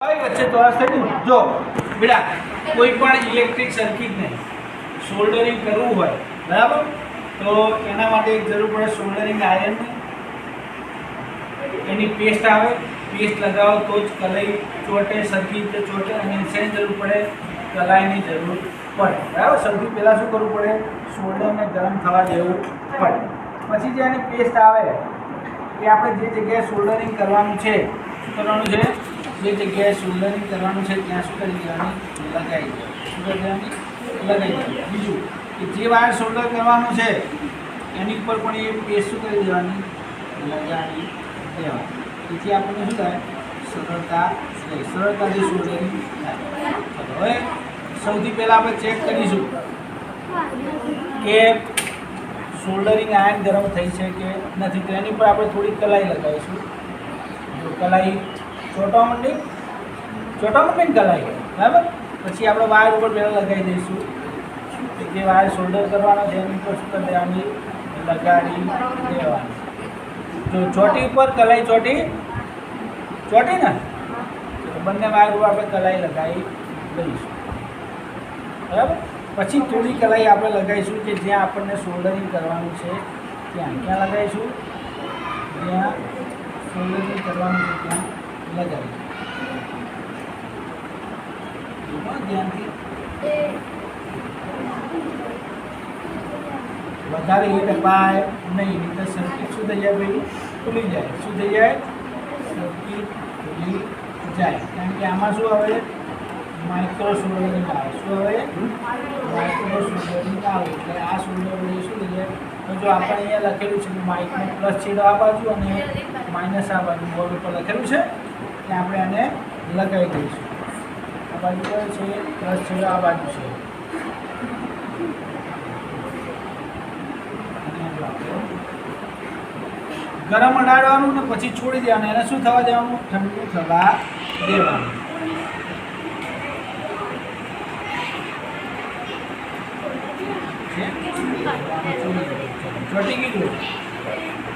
વચ્ચે ચોરસ થઈ ગયું જો બેટા કોઈ પણ ઇલેક્ટ્રિક સર્કિટને સોલ્ડરિંગ કરવું હોય બરાબર તો એના માટે એક જરૂર પડે સોલ્ડરિંગ આયર્ન એની પેસ્ટ આવે પેસ્ટ લગાવો તો જ કલાઈ ચોટે સર્કિટ ચોટે અને શેની જરૂર પડે કલાઈની જરૂર પડે બરાબર સૌથી પહેલાં શું કરવું પડે સોલ્ડરને ગરમ થવા દેવું પડે પછી જે એની પેસ્ટ આવે એ આપણે જે જગ્યાએ સોલ્ડરિંગ કરવાનું છે શું કરવાનું છે જે જગ્યાએ સોલ્ડરિંગ કરવાનું છે ત્યાં શું કરી દેવાની લગાવી દેવાની શું કરી દેવાની લગાવી દેવાની બીજું કે જે વાયર સોલ્ડર કરવાનું છે એની ઉપર પણ એ પેસ્ટ શું કરી દેવાની લગાવી દેવાની તેથી આપણને શું થાય સરળતાથી સોલ્ડરિંગ થાય હવે સૌથી પહેલાં આપણે ચેક કરીશું કે સોલ્ડરિંગ આયર્ન ગરમ થઈ છે કે નથી તો એની પર આપણે થોડી કલાઈ લગાવીશું જો કલાઈ ચોટા મંડી કલાઈ બરાબર પછી આપણે વાયર ઉપર પહેલાં લગાવી દઈશું જે વાયર શોલ્ડર કરવાનો છે એની ઉપર શું કરી દેવાની લગાડી દેવાની જો ચોટી ઉપર કલાઈ ચોટી ને તો બંને વાયર ઉપર આપણે કલાઈ લગાવી દઈશું બરાબર પછી થોડી કલાઈ આપણે લગાવીશું કે જ્યાં આપણને શોલ્ડરિંગ કરવાનું છે ત્યાં લગાવીશું જ્યાં શોલ્ડરિંગ કરવાનું છે ત્યાં લગાવી ધ્યાનથી વધારે એ દબાય નહીં તો સર્કિટ શું થઈ જાય ભાઈ ખુલી જાય શું થઈ જાય સર્કિટ ખુલી જાય કારણ કે આમાં શું આવે માઇક્રો સોલ્ડરિંગ આવે શું આવે માઇક્રો સોલ્ડરિંગ આવે એટલે આ સોલ્ડર વડે શું થઈ જાય તો જો આપણે અહીંયા લખેલું છે કે માઇકનો પ્લસ છેડો આ બાજુ અને માઇનસ આ બાજુ બોર્ડ ઉપર લખેલું છે કે આપણે આને લગાવી દઈશું આ બાજુ છે પ્લસ છેડો આ બાજુ છે ગરમ અડાડવાનું ને પછી છોડી દેવાનું એને શું થવા દેવાનું ઠંડુ થવા દેવાનું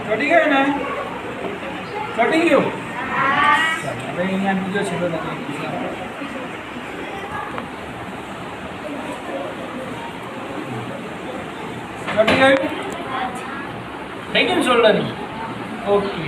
ચોટી ગયું ને ચોટી ગયું હવે અહીંયા બીજો છેડો લગાવી દઈશું ચોટી ગયું થઈ ગયું શોલ્ડરિંગ ઓકે